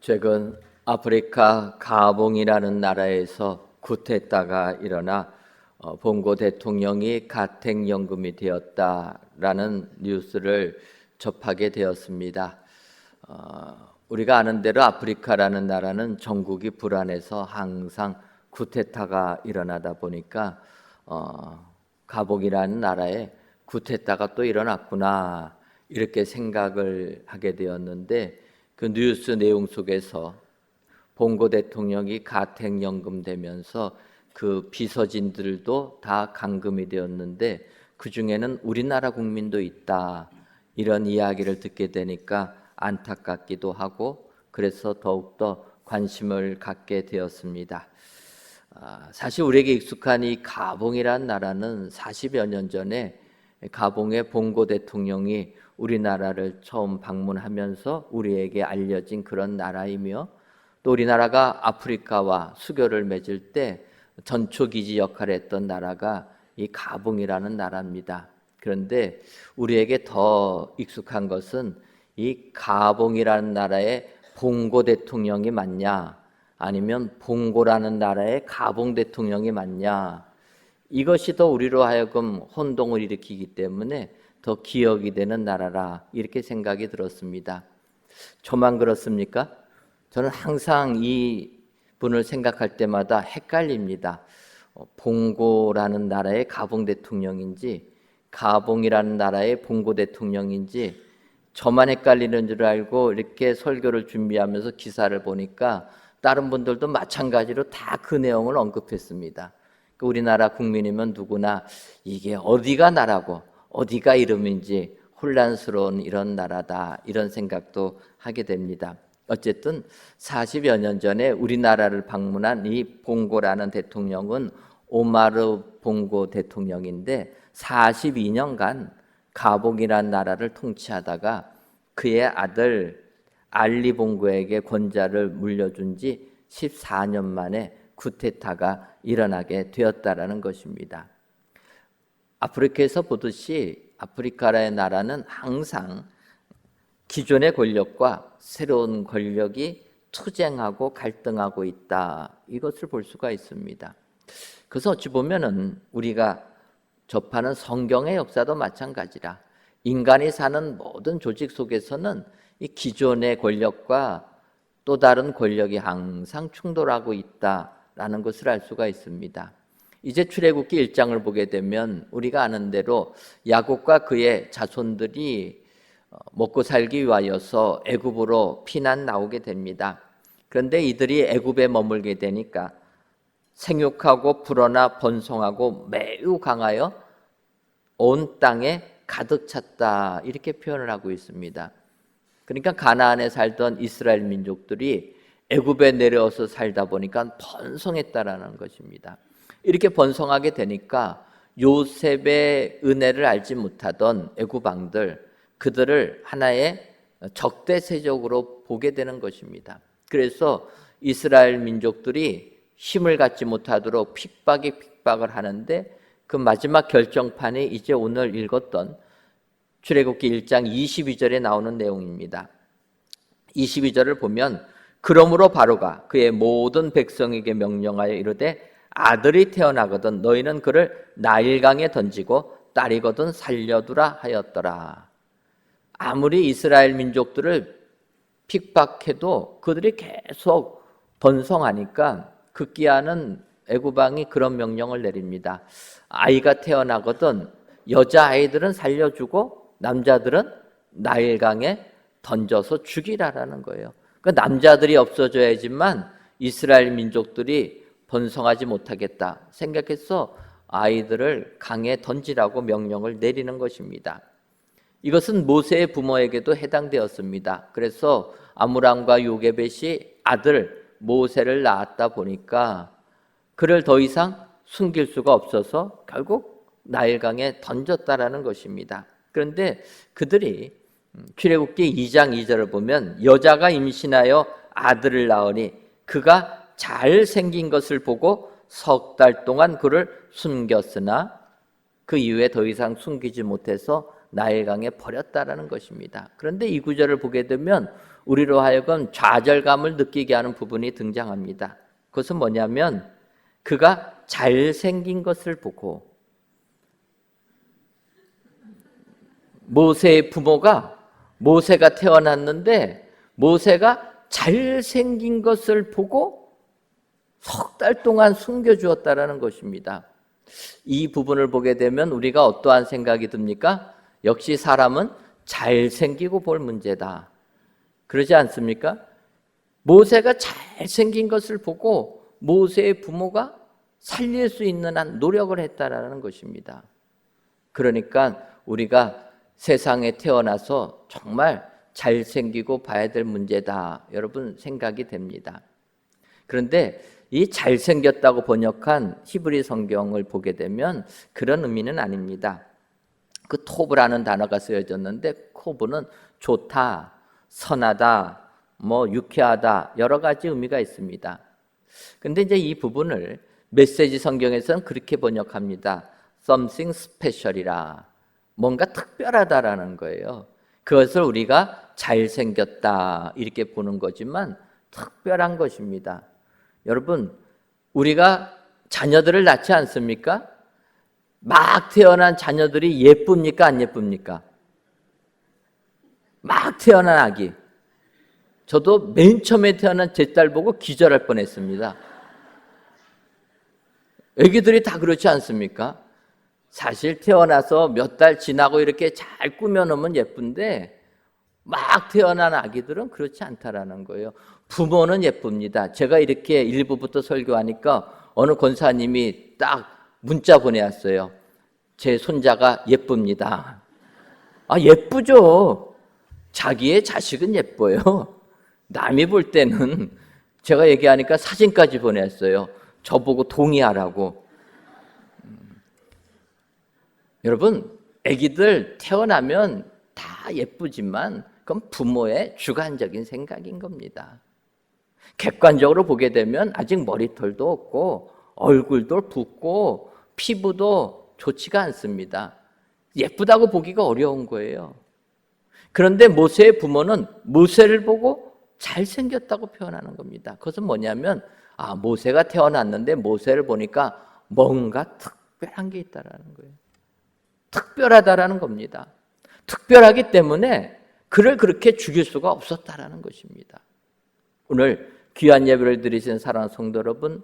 최근 아프리카 가봉이라는 나라에서 쿠데타가 일어나 봉고 대통령이 가택연금이 되었다라는 뉴스를 접하게 되었습니다. 우리가 아는 대로 아프리카라는 나라는 전국이 불안해서 항상 쿠데타가 일어나다 보니까 가봉이라는 나라에 쿠데타가 또 일어났구나 이렇게 생각을 하게 되었는데, 그 뉴스 내용 속에서 봉고 대통령이 가택연금 되면서 그 비서진들도 다 감금이 되었는데 그 중에는 우리나라 국민도 있다, 이런 이야기를 듣게 되니까 안타깝기도 하고 그래서 더욱더 관심을 갖게 되었습니다. 사실 우리에게 익숙한 이 가봉이라는 나라는 40여 년 전에 가봉의 봉고 대통령이 우리나라를 처음 방문하면서 우리에게 알려진 그런 나라이며, 또 우리나라가 아프리카와 수교를 맺을 때 전초기지 역할을 했던 나라가 이 가봉이라는 나라입니다. 그런데 우리에게 더 익숙한 것은 이 가봉이라는 나라의 봉고 대통령이 맞냐, 아니면 봉고라는 나라의 가봉 대통령이 맞냐, 이것이 더 우리로 하여금 혼동을 일으키기 때문에 더 기억이 되는 나라라 이렇게 생각이 들었습니다. 저만 그렇습니까? 저는 항상 이 분을 생각할 때마다 헷갈립니다. 봉고라는 나라의 가봉 대통령인지 가봉이라는 나라의 봉고 대통령인지 저만 헷갈리는 줄 알고 이렇게 설교를 준비하면서 기사를 보니까 다른 분들도 마찬가지로 다 그 내용을 언급했습니다. 우리나라 국민이면 누구나 이게 어디가 나라고 어디가 이름인지 혼란스러운 이런 나라다, 이런 생각도 하게 됩니다. 어쨌든 40여 년 전에 우리나라를 방문한 이 봉고라는 대통령은 오마르 봉고 대통령인데 42년간 가봉이라는 나라를 통치하다가 그의 아들 알리 봉고에게 권좌를 물려준 지 14년 만에 쿠데타가 일어나게 되었다라는 것입니다. 아프리카에서 보듯이 아프리카의 나라는 항상 기존의 권력과 새로운 권력이 투쟁하고 갈등하고 있다, 이것을 볼 수가 있습니다. 그래서 어찌 보면은 우리가 접하는 성경의 역사도 마찬가지라 인간이 사는 모든 조직 속에서는 이 기존의 권력과 또 다른 권력이 항상 충돌하고 있다라는 것을 알 수가 있습니다. 이제 출애굽기 1장을 보게 되면 우리가 아는 대로 야곱과 그의 자손들이 먹고 살기 위하여서 애굽으로 피난 나오게 됩니다. 그런데 이들이 애굽에 머물게 되니까 생육하고 불어나 번성하고 매우 강하여 온 땅에 가득 찼다, 이렇게 표현을 하고 있습니다. 그러니까 가나안에 살던 이스라엘 민족들이 애굽에 내려와서 살다 보니까 번성했다라는 것입니다. 이렇게 번성하게 되니까 요셉의 은혜를 알지 못하던 애굽 왕들, 그들을 하나의 적대 세력으로 보게 되는 것입니다. 그래서 이스라엘 민족들이 힘을 갖지 못하도록 핍박을 하는데, 그 마지막 결정판이 이제 오늘 읽었던 출애굽기 1장 22절에 나오는 내용입니다. 22절을 보면 그러므로 바로가 그의 모든 백성에게 명령하여 이르되 아들이 태어나거든 너희는 그를 나일강에 던지고 딸이거든 살려두라 하였더라. 아무리 이스라엘 민족들을 핍박해도 그들이 계속 번성하니까 급기야는 애굽 왕이 그런 명령을 내립니다. 아이가 태어나거든 여자아이들은 살려주고 남자들은 나일강에 던져서 죽이라라는 거예요. 그러니까 남자들이 없어져야지만 이스라엘 민족들이 번성하지 못하겠다 생각해서 아이들을 강에 던지라고 명령을 내리는 것입니다. 이것은 모세의 부모에게도 해당되었습니다. 그래서 아므람과 요게벳이 아들 모세를 낳았다 보니까 그를 더 이상 숨길 수가 없어서 결국 나일강에 던졌다라는 것입니다. 그런데 그들이 출애굽기 2장 2절을 보면 여자가 임신하여 아들을 낳으니 그가 잘생긴 것을 보고 석 달 동안 그를 숨겼으나 그 이후에 더 이상 숨기지 못해서 나일강에 버렸다라는 것입니다. 그런데 이 구절을 보게 되면 우리로 하여금 좌절감을 느끼게 하는 부분이 등장합니다. 그것은 뭐냐면 그가 잘생긴 것을 보고, 모세의 부모가, 모세가 태어났는데 모세가 잘생긴 것을 보고 석 달 동안 숨겨주었다라는 것입니다. 이 부분을 보게 되면 우리가 어떠한 생각이 듭니까? 역시 사람은 잘생기고 볼 문제다. 그러지 않습니까? 모세가 잘생긴 것을 보고 모세의 부모가 살릴 수 있는 한 노력을 했다라는 것입니다. 그러니까 우리가 세상에 태어나서 정말 잘생기고 봐야 될 문제다, 여러분 생각이 됩니다. 그런데 이 잘생겼다고 번역한 히브리 성경을 보게 되면 그런 의미는 아닙니다. 그 토브라는 단어가 쓰여졌는데 코브는 좋다, 선하다, 유쾌하다, 여러 가지 의미가 있습니다. 근데 이제 이 부분을 메시지 성경에서는 그렇게 번역합니다. something special이라, 뭔가 특별하다라는 거예요. 그것을 우리가 잘생겼다 이렇게 보는 거지만 특별한 것입니다. 여러분, 우리가 자녀들을 낳지 않습니까? 막 태어난 자녀들이 예쁩니까? 안 예쁩니까? 막 태어난 아기. 저도 맨 처음에 태어난 제 딸 보고 기절할 뻔했습니다. 아기들이 다 그렇지 않습니까? 사실 태어나서 몇 달 지나고 이렇게 잘 꾸며놓으면 예쁜데 막 태어난 아기들은 그렇지 않다라는 거예요. 부모는 예쁩니다. 제가 이렇게 1부부터 설교하니까 어느 권사님이 딱 문자 보내왔어요. 제 손자가 예쁩니다. 아, 예쁘죠. 자기의 자식은 예뻐요. 남이 볼 때는, 제가 얘기하니까 사진까지 보냈어요. 저보고 동의하라고. 여러분, 아기들 태어나면 다 예쁘지만 그건 부모의 주관적인 생각인 겁니다. 객관적으로 보게 되면 아직 머리털도 없고 얼굴도 붓고 피부도 좋지가 않습니다. 예쁘다고 보기가 어려운 거예요. 그런데 모세의 부모는 모세를 보고 잘생겼다고 표현하는 겁니다. 그것은 뭐냐면, 모세가 태어났는데 모세를 보니까 뭔가 특별한 게 있다라는 거예요. 특별하다라는 겁니다. 특별하기 때문에 그를 그렇게 죽일 수가 없었다라는 것입니다. 오늘 귀한 예배를 드리신 사랑하는 성도 여러분,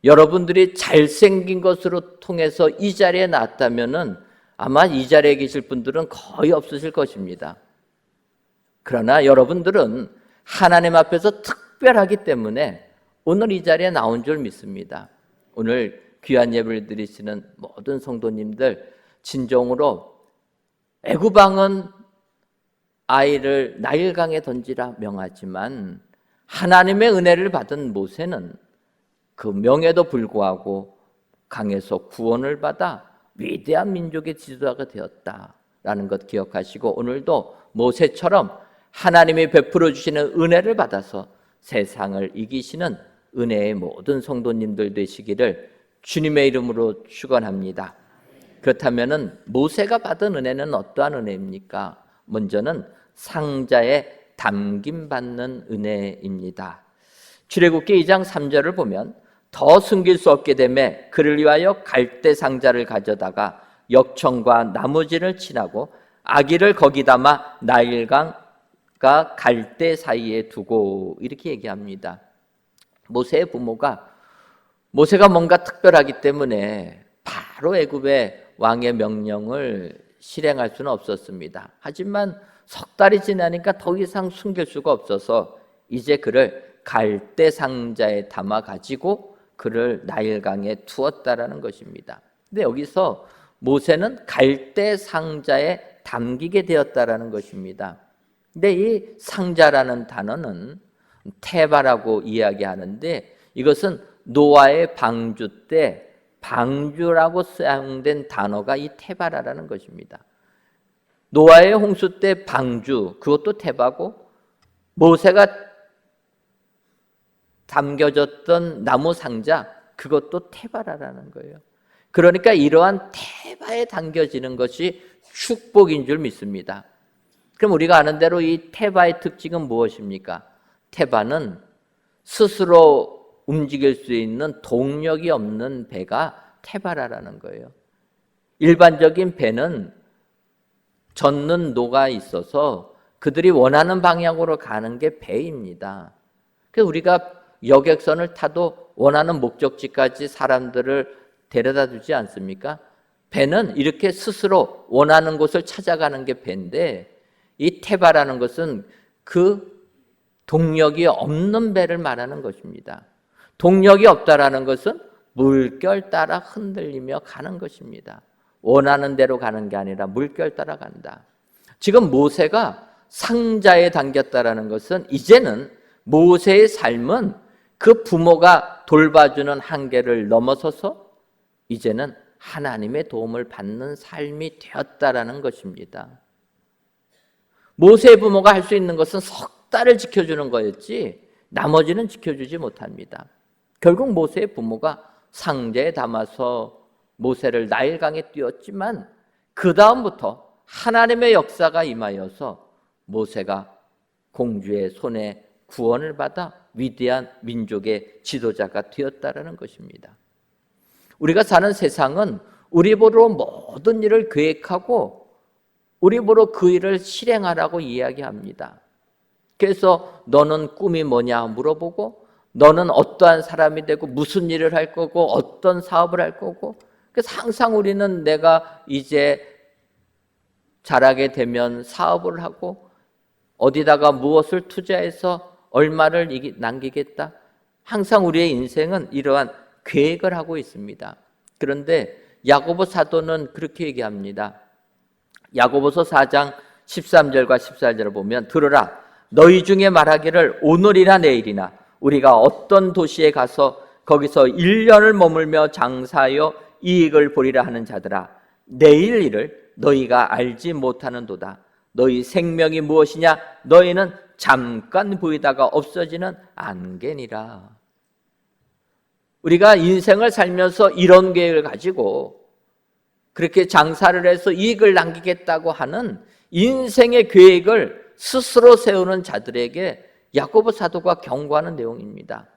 여러분들이 잘생긴 것으로 통해서 이 자리에 나왔다면은 아마 이 자리에 계실 분들은 거의 없으실 것입니다. 그러나 여러분들은 하나님 앞에서 특별하기 때문에 오늘 이 자리에 나온 줄 믿습니다. 오늘 귀한 예배를 드리시는 모든 성도님들, 진정으로 애굽 왕은 아이를 나일강에 던지라 명하지만 하나님의 은혜를 받은 모세는 그 명에도 불구하고 강에서 구원을 받아 위대한 민족의 지도자가 되었다라는 것 기억하시고, 오늘도 모세처럼 하나님이 베풀어 주시는 은혜를 받아서 세상을 이기시는 은혜의 모든 성도님들 되시기를 주님의 이름으로 축원합니다. 그렇다면은 모세가 받은 은혜는 어떠한 은혜입니까? 먼저는 상자에 담김 받는 은혜입니다. 출애굽기 2장 3절을 보면 더 숨길 수 없게 되매 그를 위하여 갈대 상자를 가져다가 역청과 나무진을 칠하고 아기를 거기 담아 나일강과 갈대 사이에 두고, 이렇게 얘기합니다. 모세의 부모가, 모세가 뭔가 특별하기 때문에 바로 애굽의 왕의 명령을 실행할 수는 없었습니다. 하지만 석 달이 지나니까 더 이상 숨길 수가 없어서 이제 그를 갈대 상자에 담아 가지고 그를 나일강에 두었다라는 것입니다. 근데 여기서 모세는 갈대 상자에 담기게 되었다라는 것입니다. 근데 이 상자라는 단어는 테바라고 이야기하는데, 이것은 노아의 방주 때 방주라고 사용된 단어가 이 테바라라는 것입니다. 노아의 홍수 때 방주, 그것도 테바고, 모세가 담겨졌던 나무 상자, 그것도 테바라라는 거예요. 그러니까 이러한 테바에 담겨지는 것이 축복인 줄 믿습니다. 그럼 우리가 아는 대로 이 테바의 특징은 무엇입니까? 테바는 스스로 움직일 수 있는 동력이 없는 배가 테바라는 거예요. 일반적인 배는 젓는 노가 있어서 그들이 원하는 방향으로 가는 게 배입니다. 그래서 우리가 여객선을 타도 원하는 목적지까지 사람들을 데려다 주지 않습니까? 배는 이렇게 스스로 원하는 곳을 찾아가는 게 배인데, 이 테바라는 것은 그 동력이 없는 배를 말하는 것입니다. 동력이 없다라는 것은 물결 따라 흔들리며 가는 것입니다. 원하는 대로 가는 게 아니라 물결 따라 간다. 지금 모세가 상자에 담겼다라는 것은 이제는 모세의 삶은 그 부모가 돌봐주는 한계를 넘어서서 이제는 하나님의 도움을 받는 삶이 되었다라는 것입니다. 모세의 부모가 할 수 있는 것은 석 달을 지켜주는 거였지 나머지는 지켜주지 못합니다. 결국 모세의 부모가 상자에 담아서 모세를 나일강에 띄웠지만 그 다음부터 하나님의 역사가 임하여서 모세가 공주의 손에 구원을 받아 위대한 민족의 지도자가 되었다라는 것입니다. 우리가 사는 세상은 우리 보러 모든 일을 계획하고 우리 보러 그 일을 실행하라고 이야기합니다. 그래서 너는 꿈이 뭐냐 물어보고 너는 어떠한 사람이 되고 무슨 일을 할 거고 어떤 사업을 할 거고, 그래서 항상 우리는 내가 이제 자라게 되면 사업을 하고 어디다가 무엇을 투자해서 얼마를 남기겠다. 항상 우리의 인생은 이러한 계획을 하고 있습니다. 그런데 야고보 사도는 그렇게 얘기합니다. 야고보서 4장 13절과 14절을 보면 들으라 너희 중에 말하기를 오늘이나 내일이나 우리가 어떤 도시에 가서 거기서 1년을 머물며 장사하여 이익을 보리라 하는 자들아 내일 일을 너희가 알지 못하는도다. 너희 생명이 무엇이냐 너희는 잠깐 보이다가 없어지는 안개니라. 우리가 인생을 살면서 이런 계획을 가지고 그렇게 장사를 해서 이익을 남기겠다고 하는 인생의 계획을 스스로 세우는 자들에게 야고보 사도가 경고하는 내용입니다.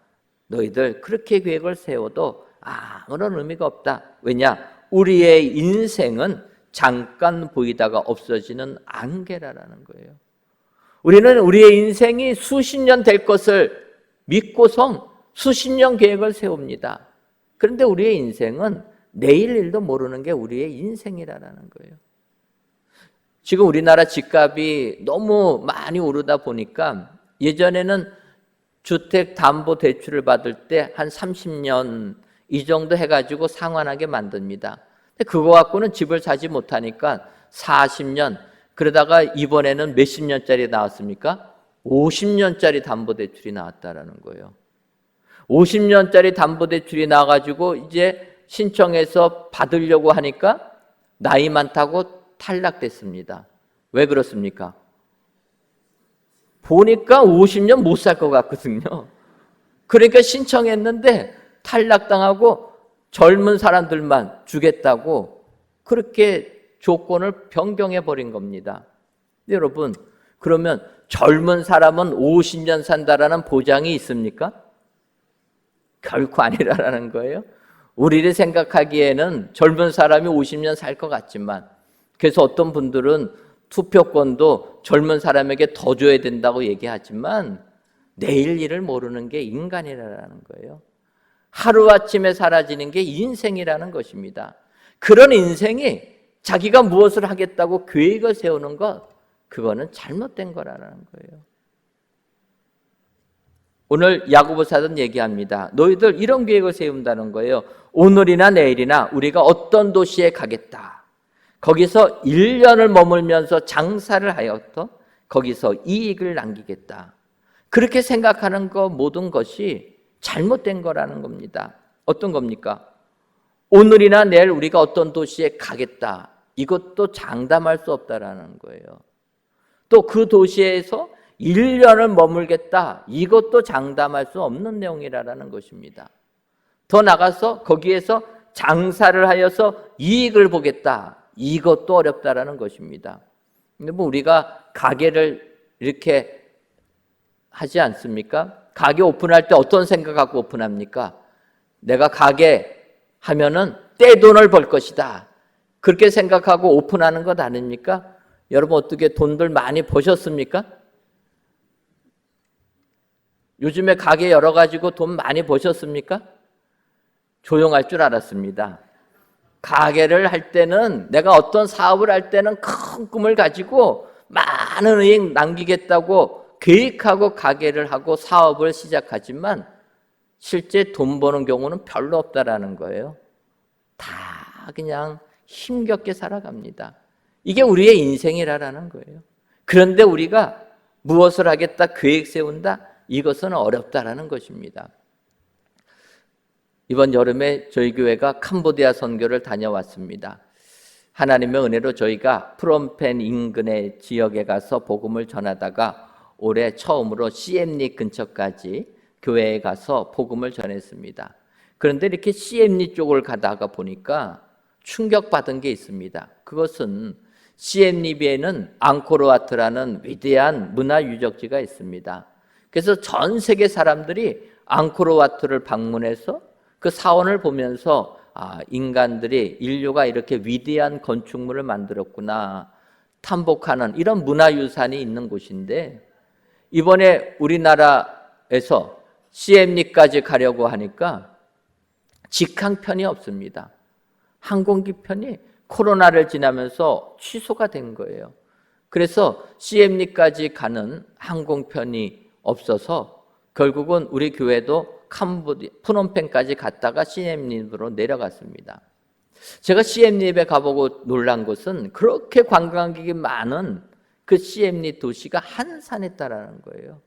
너희들 그렇게 계획을 세워도 아무런 의미가 없다. 왜냐? 우리의 인생은 잠깐 보이다가 없어지는 안개라는 거예요. 우리는 우리의 인생이 수십 년 될 것을 믿고선 수십 년 계획을 세웁니다. 그런데 우리의 인생은 내일 일도 모르는 게 우리의 인생이라는 거예요. 지금 우리나라 집값이 너무 많이 오르다 보니까 예전에는 주택담보대출을 받을 때 한 30년 이 정도 해가지고 상환하게 만듭니다. 근데 그거 갖고는 집을 사지 못하니까 40년, 그러다가 이번에는 몇십 년짜리 나왔습니까? 50년짜리 담보대출이 나왔다라는 거예요. 50년짜리 담보대출이 나와가지고 이제 신청해서 받으려고 하니까 나이 많다고 탈락됐습니다. 왜 그렇습니까? 보니까 50년 못 살 것 같거든요. 그러니까 신청했는데 탈락당하고 젊은 사람들만 주겠다고 그렇게 조건을 변경해 버린 겁니다. 여러분, 그러면 젊은 사람은 50년 산다라는 보장이 있습니까? 결코 아니라는 거예요. 우리를 생각하기에는 젊은 사람이 50년 살 것 같지만, 그래서 어떤 분들은 투표권도 젊은 사람에게 더 줘야 된다고 얘기하지만 내일 일을 모르는 게 인간이라는 거예요. 하루아침에 사라지는 게 인생이라는 것입니다. 그런 인생이 자기가 무엇을 하겠다고 계획을 세우는 것, 그거는 잘못된 거라는 거예요. 오늘 야고보 사도는 얘기합니다. 너희들 이런 계획을 세운다는 거예요. 오늘이나 내일이나 우리가 어떤 도시에 가겠다. 거기서 1년을 머물면서 장사를 하여서 거기서 이익을 남기겠다. 그렇게 생각하는 것 모든 것이 잘못된 거라는 겁니다. 어떤 겁니까? 오늘이나 내일 우리가 어떤 도시에 가겠다. 이것도 장담할 수 없다라는 거예요. 또 그 도시에서 1년을 머물겠다. 이것도 장담할 수 없는 내용이라는 것입니다. 더 나가서 거기에서 장사를 하여서 이익을 보겠다. 이것도 어렵다라는 것입니다. 근데 뭐 우리가 가게를 이렇게 하지 않습니까? 가게 오픈할 때 어떤 생각하고 오픈합니까? 내가 가게 하면은 떼돈을 벌 것이다. 그렇게 생각하고 오픈하는 것 아닙니까? 여러분 어떻게 돈들 많이 버셨습니까? 요즘에 가게 열어가지고 돈 많이 버셨습니까? 조용할 줄 알았습니다. 가게를 할 때는, 내가 어떤 사업을 할 때는 큰 꿈을 가지고 많은 이익 남기겠다고 계획하고 가게를 하고 사업을 시작하지만 실제 돈 버는 경우는 별로 없다라는 거예요. 다 그냥 힘겹게 살아갑니다. 이게 우리의 인생이라는 거예요. 그런데 우리가 무엇을 하겠다 계획 세운다, 이것은 어렵다라는 것입니다. 이번 여름에 저희 교회가 캄보디아 선교를 다녀왔습니다. 하나님의 은혜로 저희가 프놈펜 인근의 지역에 가서 복음을 전하다가 올해 처음으로 시엠리 근처까지 교회에 가서 복음을 전했습니다. 그런데 이렇게 시엠리 쪽을 가다가 보니까 충격받은 게 있습니다. 그것은 시엠리비에는 앙코르와트라는 위대한 문화유적지가 있습니다. 그래서 전 세계 사람들이 앙코르와트를 방문해서 그 사원을 보면서 인간들이, 인류가 이렇게 위대한 건축물을 만들었구나 탐복하는 이런 문화유산이 있는 곳인데, 이번에 우리나라에서 시엠리까지 가려고 하니까 직항편이 없습니다. 항공기 편이 코로나를 지나면서 취소가 된 거예요. 그래서 시엠리까지 가는 항공편이 없어서 결국은 우리 교회도 프놈펜까지 갔다가 시엠립으로 내려갔습니다. 제가 시엠립에 가보고 놀란 것은 그렇게 관광객이 많은 그 시엠립 도시가 한 산에 있다라는 거예요.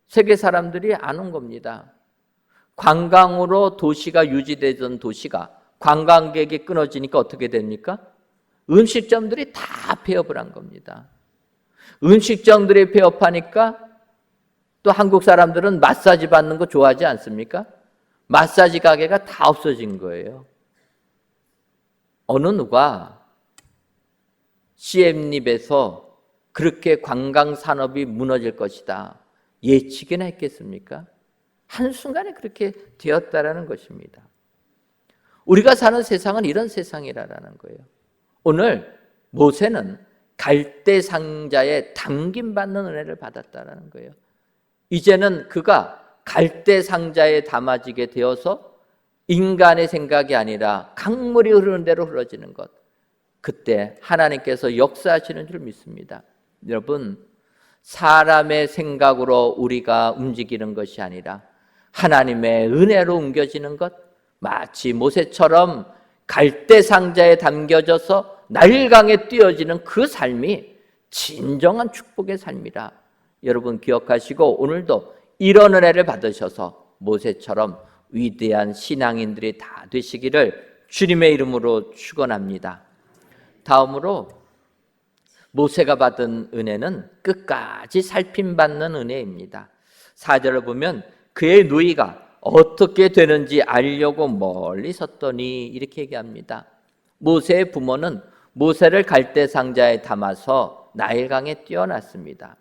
세계 사람들이 안 온 겁니다. 관광으로 도시가 유지되던 도시가 관광객이 끊어지니까 어떻게 됩니까? 음식점들이 다 폐업을 한 겁니다. 음식점들이 폐업하니까 또 한국 사람들은 마사지 받는 거 좋아하지 않습니까? 마사지 가게가 다 없어진 거예요. 어느 누가 시엠립에서 그렇게 관광 산업이 무너질 것이다 예측이나 했겠습니까? 한순간에 그렇게 되었다라는 것입니다. 우리가 사는 세상은 이런 세상이라는 거예요. 오늘 모세는 갈대 상자에 담김받는 은혜를 받았다라는 거예요. 이제는 그가 갈대 상자에 담아지게 되어서 인간의 생각이 아니라 강물이 흐르는 대로 흘러지는 것, 그때 하나님께서 역사하시는 줄 믿습니다. 여러분, 사람의 생각으로 우리가 움직이는 것이 아니라 하나님의 은혜로 옮겨지는 것, 마치 모세처럼 갈대 상자에 담겨져서 나일강에 뛰어지는 그 삶이 진정한 축복의 삶이라 여러분 기억하시고, 오늘도 이런 은혜를 받으셔서 모세처럼 위대한 신앙인들이 다 되시기를 주님의 이름으로 축원합니다. 다음으로 모세가 받은 은혜는 끝까지 살핌받는 은혜입니다. 4절을 보면 그의 누이가 어떻게 되는지 알려고 멀리 섰더니 이렇게 얘기합니다. 모세의 부모는 모세를 갈대 상자에 담아서 나일강에 띄워놨습니다.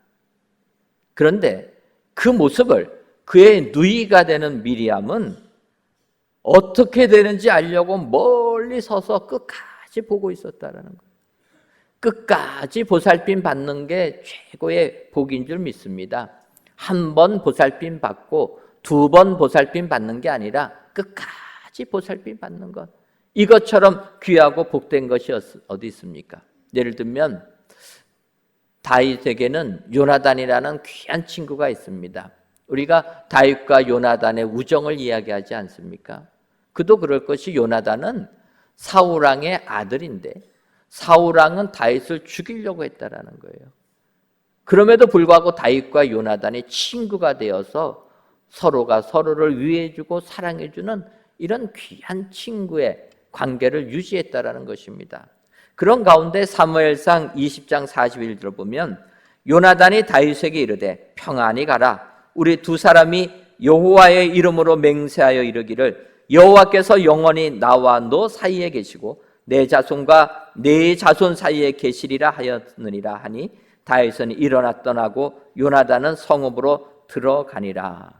그런데 그 모습을 그의 누이가 되는 미리암은 어떻게 되는지 알려고 멀리 서서 끝까지 보고 있었다는 거예요. 끝까지 보살핌 받는 게 최고의 복인 줄 믿습니다. 한 번 보살핌 받고 두 번 보살핌 받는 게 아니라 끝까지 보살핌 받는 것, 이것처럼 귀하고 복된 것이 어디 있습니까? 예를 들면 다윗에게는 요나단이라는 귀한 친구가 있습니다. 우리가 다윗과 요나단의 우정을 이야기하지 않습니까? 그도 그럴 것이, 요나단은 사울왕의 아들인데 사울왕은 다윗을 죽이려고 했다라는 거예요. 그럼에도 불구하고 다윗과 요나단이 친구가 되어서 서로가 서로를 위해주고 사랑해주는 이런 귀한 친구의 관계를 유지했다라는 것입니다. 그런 가운데 사무엘상 20장 41절을 보면 요나단이 다윗에게 이르되 평안히 가라. 우리 두 사람이 여호와의 이름으로 맹세하여 이르기를 여호와께서 영원히 나와 너 사이에 계시고 내 자손과 내 자손 사이에 계시리라 하였느니라 하니 다윗은 일어나 떠나고 요나단은 성읍으로 들어가니라.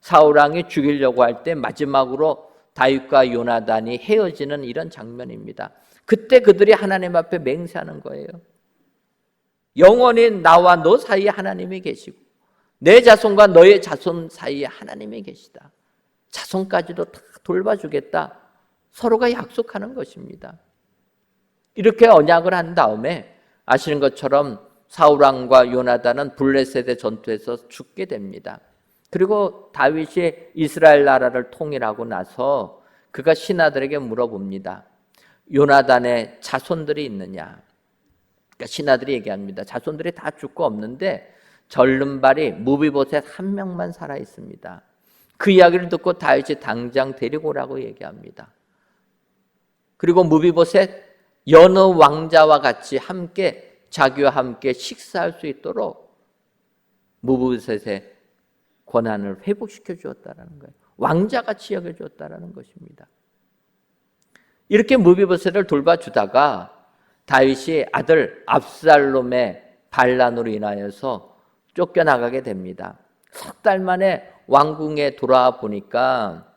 사울 왕이 죽이려고 할 때 마지막으로 다윗과 요나단이 헤어지는 이런 장면입니다. 그때 그들이 하나님 앞에 맹세하는 거예요. 영원히 나와 너 사이에 하나님이 계시고 내 자손과 너의 자손 사이에 하나님이 계시다. 자손까지도 다 돌봐주겠다. 서로가 약속하는 것입니다. 이렇게 언약을 한 다음에 아시는 것처럼 사울 왕과 요나단은 블레셋의 전투에서 죽게 됩니다. 그리고 다윗이 이스라엘 나라를 통일하고 나서 그가 신하들에게 물어봅니다. 요나단의 자손들이 있느냐? 그러니까 신하들이 얘기합니다. 자손들이 다 죽고 없는데 절름발이 무비보셋 한 명만 살아 있습니다. 그 이야기를 듣고 다윗이 당장 데리고 오라고 얘기합니다. 그리고 무비보셋 여느 왕자와 같이 함께 자기와 함께 식사할 수 있도록 무비보셋의 권한을 회복시켜 주었다라는 거예요. 왕자같이 여겨 주었다라는 것입니다. 이렇게 무비보셋을 돌봐주다가 다윗이 아들 압살롬의 반란으로 인하여서 쫓겨나가게 됩니다. 석 달 만에 왕궁에 돌아와 보니까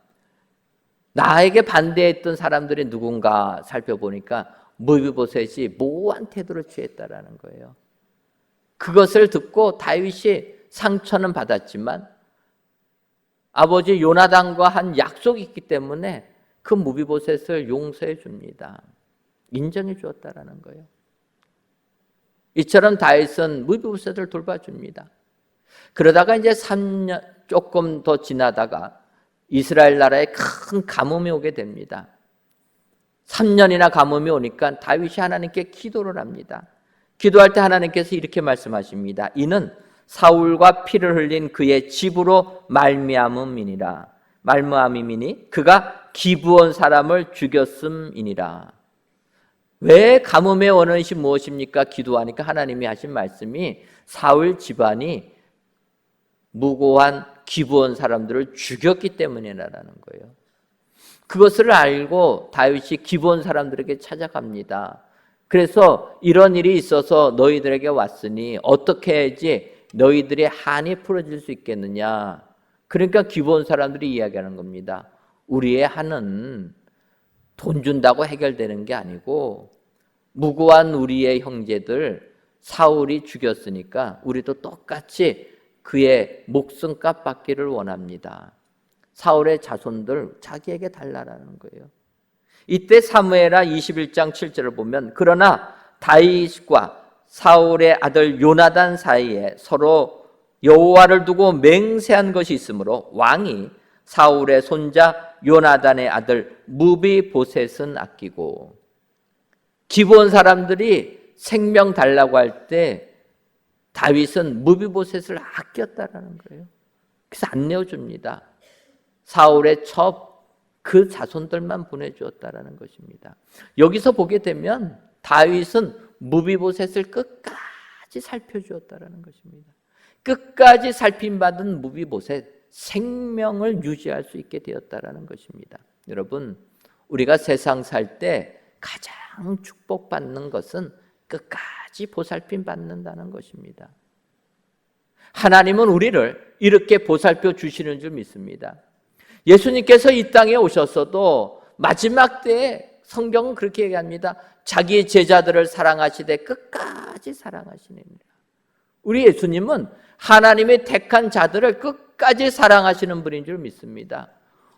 나에게 반대했던 사람들이 누군가 살펴보니까 무비보셋이 모호한 태도를 취했다라는 거예요. 그것을 듣고 다윗이 상처는 받았지만 아버지 요나단과 한 약속이 있기 때문에 그 무비보셋을 용서해 줍니다. 인정해 주었다라는 거예요. 이처럼 다윗은 무비보셋을 돌봐줍니다. 그러다가 이제 3년 조금 더 지나다가 이스라엘 나라에 큰 가뭄이 오게 됩니다. 3년이나 가뭄이 오니까 다윗이 하나님께 기도를 합니다. 기도할 때 하나님께서 이렇게 말씀하십니다. 이는 사울과 피를 흘린 그의 집으로 말미암음이니라. 말미암음이니 그가 기브온 사람을 죽였음이니라. 왜 가뭄의 원인이 무엇입니까? 기도하니까 하나님이 하신 말씀이 사울 집안이 무고한 기브온 사람들을 죽였기 때문이라는 거예요. 그것을 알고 다윗이 기브온 사람들에게 찾아갑니다. 그래서 이런 일이 있어서 너희들에게 왔으니 어떻게 해야지 너희들의 한이 풀어질 수 있겠느냐. 그러니까 기브온 사람들이 이야기하는 겁니다. 우리의 한은 돈 준다고 해결되는 게 아니고 무고한 우리의 형제들 사울이 죽였으니까 우리도 똑같이 그의 목숨값 받기를 원합니다. 사울의 자손들 자기에게 달라라는 거예요. 이때 사무엘하 21장 7절을 보면 그러나 다윗과 사울의 아들 요나단 사이에 서로 여호와를 두고 맹세한 것이 있으므로 왕이 사울의 손자 요나단의 아들 무비보셋은 아끼고 기브온 사람들이 생명 달라고 할 때 다윗은 무비보셋을 아꼈다라는 거예요. 그래서 안 내어줍니다. 사울의 첩 그 자손들만 보내주었다라는 것입니다. 여기서 보게 되면 다윗은 무비보셋을 끝까지 살펴주었다라는 것입니다. 끝까지 살핌받은 무비보셋 생명을 유지할 수 있게 되었다라는 것입니다. 여러분, 우리가 세상 살 때 가장 축복받는 것은 끝까지 보살핌 받는다는 것입니다. 하나님은 우리를 이렇게 보살펴 주시는 줄 믿습니다. 예수님께서 이 땅에 오셨어도 마지막 때에 성경은 그렇게 얘기합니다. 자기 제자들을 사랑하시되 끝까지 사랑하시느니라. 우리 예수님은 하나님의 택한 자들을 끝까지 사랑하시는 분인 줄 믿습니다.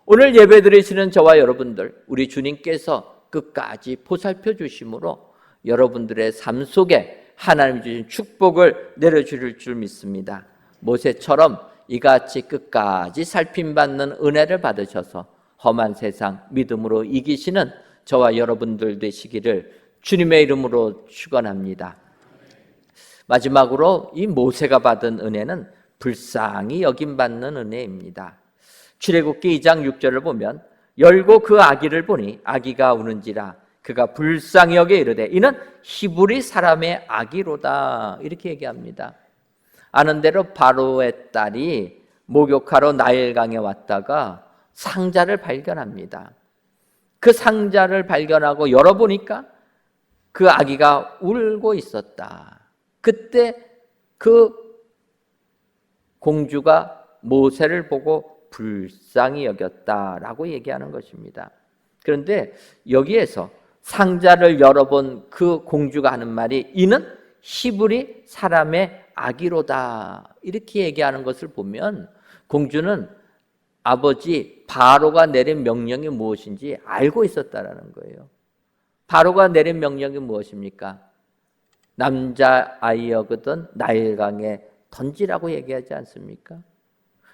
오늘 예배 드리시는 저와 여러분들, 우리 주님께서 끝까지 보살펴 주심으로 여러분들의 삶 속에 하나님 주신 축복을 내려주실 줄 믿습니다. 모세처럼 이같이 끝까지 살핌받는 은혜를 받으셔서 험한 세상 믿음으로 이기시는 저와 여러분들 되시기를 주님의 이름으로 축원합니다. 마지막으로 이 모세가 받은 은혜는 불쌍히 여김받는 은혜입니다. 출애굽기 2장 6절을 보면 열고 그 아기를 보니 아기가 우는지라 그가 불쌍히 여겨 이르되 이는 히브리 사람의 아기로다 이렇게 얘기합니다. 아는 대로 바로의 딸이 목욕하러 나일강에 왔다가 상자를 발견합니다. 그 상자를 발견하고 열어보니까 그 아기가 울고 있었다. 그때 그 공주가 모세를 보고 불쌍히 여겼다라고 얘기하는 것입니다. 그런데 여기에서 상자를 열어본 그 공주가 하는 말이 이는 히브리 사람의 아기로다 이렇게 얘기하는 것을 보면 공주는 아버지 바로가 내린 명령이 무엇인지 알고 있었다라는 거예요. 바로가 내린 명령이 무엇입니까? 남자아이여거든 나일강에 던지라고 얘기하지 않습니까?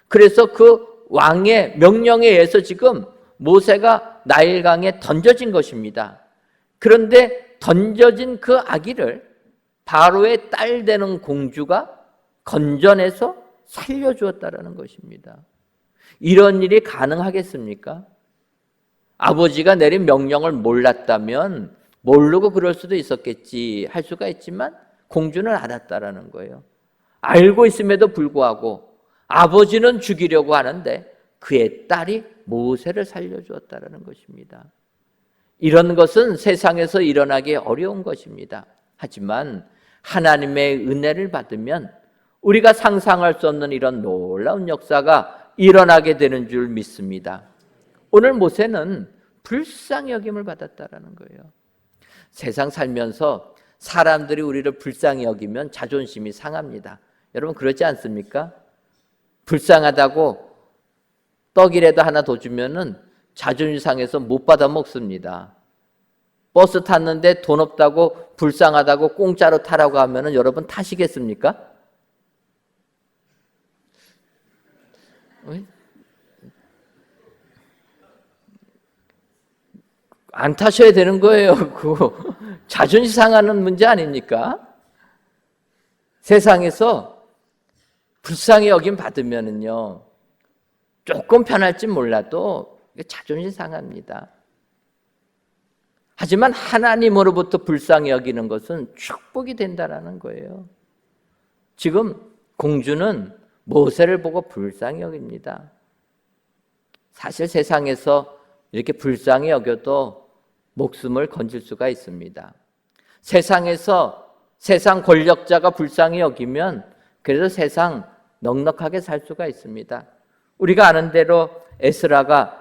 그래서 그 왕의 명령에 의해서 지금 모세가 나일강에 던져진 것입니다. 그런데 던져진 그 아기를 바로의 딸 되는 공주가 건져내서 살려주었다라는 것입니다. 이런 일이 가능하겠습니까? 아버지가 내린 명령을 몰랐다면 모르고 그럴 수도 있었겠지 할 수가 있지만 공주는 알았다라는 거예요. 알고 있음에도 불구하고 아버지는 죽이려고 하는데 그의 딸이 모세를 살려주었다라는 것입니다. 이런 것은 세상에서 일어나기 어려운 것입니다. 하지만 하나님의 은혜를 받으면 우리가 상상할 수 없는 이런 놀라운 역사가 일어나게 되는 줄 믿습니다. 오늘 모세는 불쌍히 여김을 받았다라는 거예요. 세상 살면서 사람들이 우리를 불쌍히 여기면 자존심이 상합니다. 여러분 그렇지 않습니까? 불쌍하다고 떡이라도 하나 더 주면은 자존심 상해서 못 받아 먹습니다. 버스 탔는데 돈 없다고 불쌍하다고 공짜로 타라고 하면은 여러분 타시겠습니까? 안 타셔야 되는 거예요. 그 자존심 상하는 문제 아닙니까? 세상에서 불쌍히 여김 받으면은요 조금 편할지 몰라도 자존심 상합니다. 하지만 하나님으로부터 불쌍히 여기는 것은 축복이 된다라는 거예요. 지금 공주는 모세를 보고 불쌍히 여깁니다. 사실 세상에서 이렇게 불쌍히 여겨도 목숨을 건질 수가 있습니다. 세상에서 세상 권력자가 불쌍히 여기면 그래서 세상 넉넉하게 살 수가 있습니다. 우리가 아는 대로 에스라가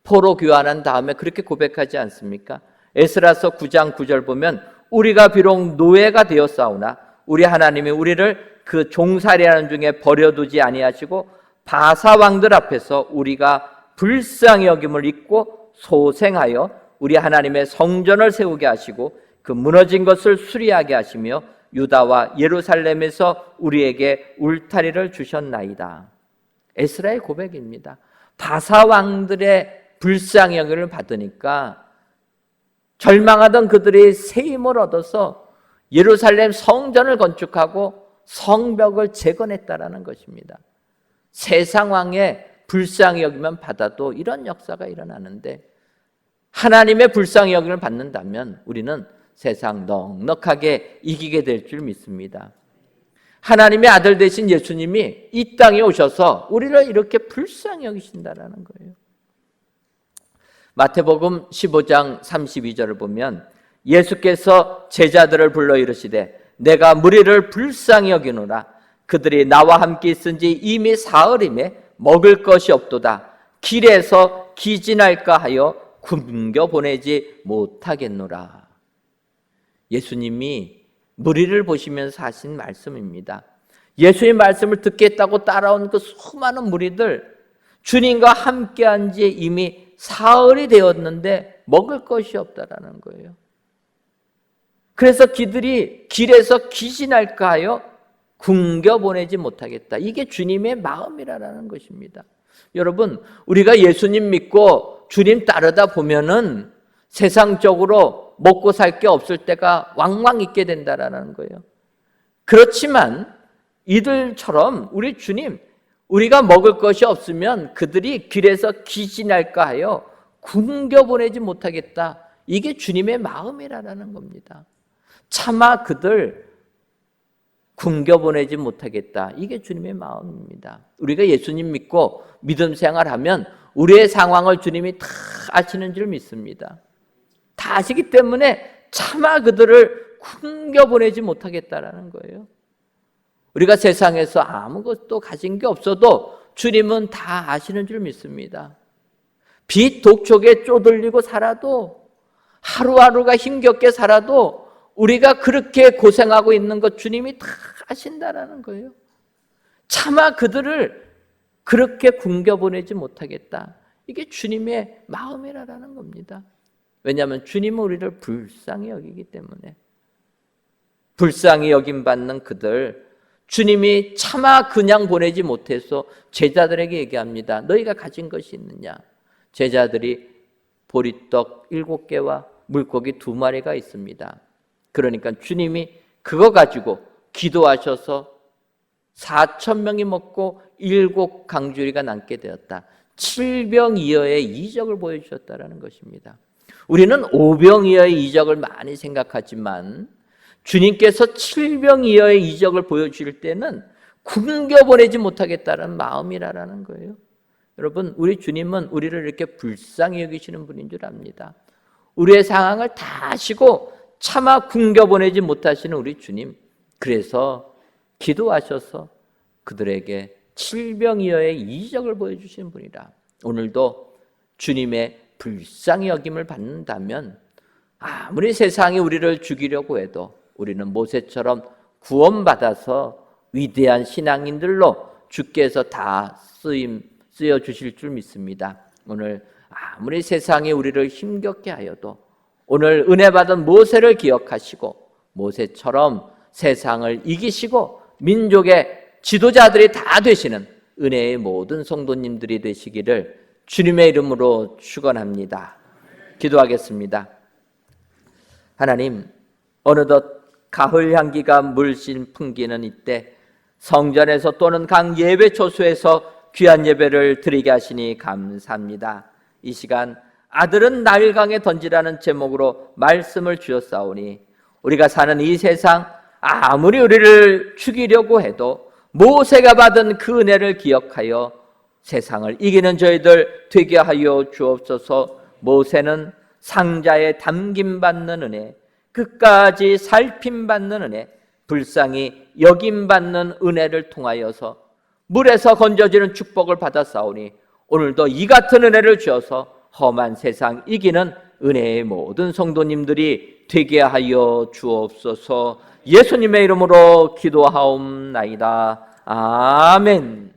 포로 귀환한 다음에 그렇게 고백하지 않습니까? 에스라서 9장 9절 보면 우리가 비록 노예가 되었사오나 우리 하나님이 우리를 그 종살이하는 중에 버려두지 아니하시고 바사 왕들 앞에서 우리가 불쌍히 여김을 입고 소생하여 우리 하나님의 성전을 세우게 하시고 그 무너진 것을 수리하게 하시며 유다와 예루살렘에서 우리에게 울타리를 주셨나이다. 에스라의 고백입니다. 바사 왕들의 불쌍히 여김을 받으니까 절망하던 그들이 새 힘을 얻어서 예루살렘 성전을 건축하고 성벽을 재건했다라는 것입니다. 세상 왕의 불쌍히 여김만 받아도 이런 역사가 일어나는데 하나님의 불쌍히 여김을 받는다면 우리는 세상 넉넉하게 이기게 될 줄 믿습니다. 하나님의 아들 되신 예수님이 이 땅에 오셔서 우리를 이렇게 불쌍히 여기신다라는 거예요. 마태복음 15장 32절을 보면 예수께서 제자들을 불러 이르시되 내가 무리를 불쌍히 여기노라 그들이 나와 함께 있은지 이미 사흘임에 먹을 것이 없도다 길에서 기진할까 하여 굶겨 보내지 못하겠노라. 예수님이 무리를 보시면서 하신 말씀입니다. 예수의 말씀을 듣겠다고 따라온 그 수많은 무리들 주님과 함께한 지 이미 사흘이 되었는데 먹을 것이 없다라는 거예요. 그래서 그들이 길에서 기진할까 하여 굶겨 보내지 못하겠다. 이게 주님의 마음이라는 것입니다. 여러분, 우리가 예수님 믿고 주님 따르다 보면은 세상적으로 먹고 살 게 없을 때가 왕왕 있게 된다라는 거예요. 그렇지만 이들처럼 우리 주님, 우리가 먹을 것이 없으면 그들이 길에서 기진할까 하여 굶겨 보내지 못하겠다. 이게 주님의 마음이라는 겁니다. 차마 그들 굶겨 보내지 못하겠다. 이게 주님의 마음입니다. 우리가 예수님 믿고 믿음 생활하면 우리의 상황을 주님이 다 아시는 줄 믿습니다. 다 아시기 때문에 차마 그들을 숨겨보내지 못하겠다라는 거예요. 우리가 세상에서 아무것도 가진 게 없어도 주님은 다 아시는 줄 믿습니다. 빛 독촉에 쪼들리고 살아도, 하루하루가 힘겹게 살아도 우리가 그렇게 고생하고 있는 것 주님이 다 아신다라는 거예요. 차마 그들을 그렇게 굶겨보내지 못하겠다. 이게 주님의 마음이라는 겁니다. 왜냐하면 주님은 우리를 불쌍히 여기기 때문에. 불쌍히 여김받는 그들, 주님이 차마 그냥 보내지 못해서 제자들에게 얘기합니다. 너희가 가진 것이 있느냐? 제자들이 보리떡 7개와 물고기 2마리가 있습니다. 그러니까 주님이 그거 가지고 기도하셔서 4,000명이 먹고 7강주리가 남게 되었다. 7병이어의 이적을 보여주셨다는 것입니다. 우리는 5병이어의 이적을 많이 생각하지만 주님께서 7병이어의 이적을 보여주실 때는 굶겨보내지 못하겠다는 마음이라는 거예요. 여러분, 우리 주님은 우리를 이렇게 불쌍히 여기시는 분인 줄 압니다. 우리의 상황을 다 아시고 차마 굶겨보내지 못하시는 우리 주님, 그래서 기도하셔서 그들에게 7병이어의 이적을 보여주시는 분이라. 오늘도 주님의 불쌍히 여김을 받는다면 아무리 세상이 우리를 죽이려고 해도 우리는 모세처럼 구원받아서 위대한 신앙인들로 주께서 다 쓰여 주실 줄 믿습니다. 오늘 아무리 세상이 우리를 힘겹게 하여도 오늘 은혜 받은 모세를 기억하시고 모세처럼 세상을 이기시고 민족의 지도자들이 다 되시는 은혜의 모든 성도님들이 되시기를 주님의 이름으로 축원합니다. 기도하겠습니다. 하나님, 어느덧 가을 향기가 물씬 풍기는 이때 성전에서 또는 각 예배 초소에서 귀한 예배를 드리게 하시니 감사합니다. 이 시간 아들은 나일강에 던지라는 제목으로 말씀을 주셨사오니 우리가 사는 이 세상 아무리 우리를 죽이려고 해도 모세가 받은 그 은혜를 기억하여 세상을 이기는 저희들 되게 하여 주옵소서. 모세는 상자에 담김받는 은혜, 끝까지 살핌받는 은혜, 불쌍히 여김받는 은혜를 통하여서 물에서 건져지는 축복을 받았사오니 오늘도 이 같은 은혜를 주어서 험한 세상 이기는 은혜의 모든 성도님들이 되게 하여 주옵소서. 예수님의 이름으로 기도하옵나이다. 아멘.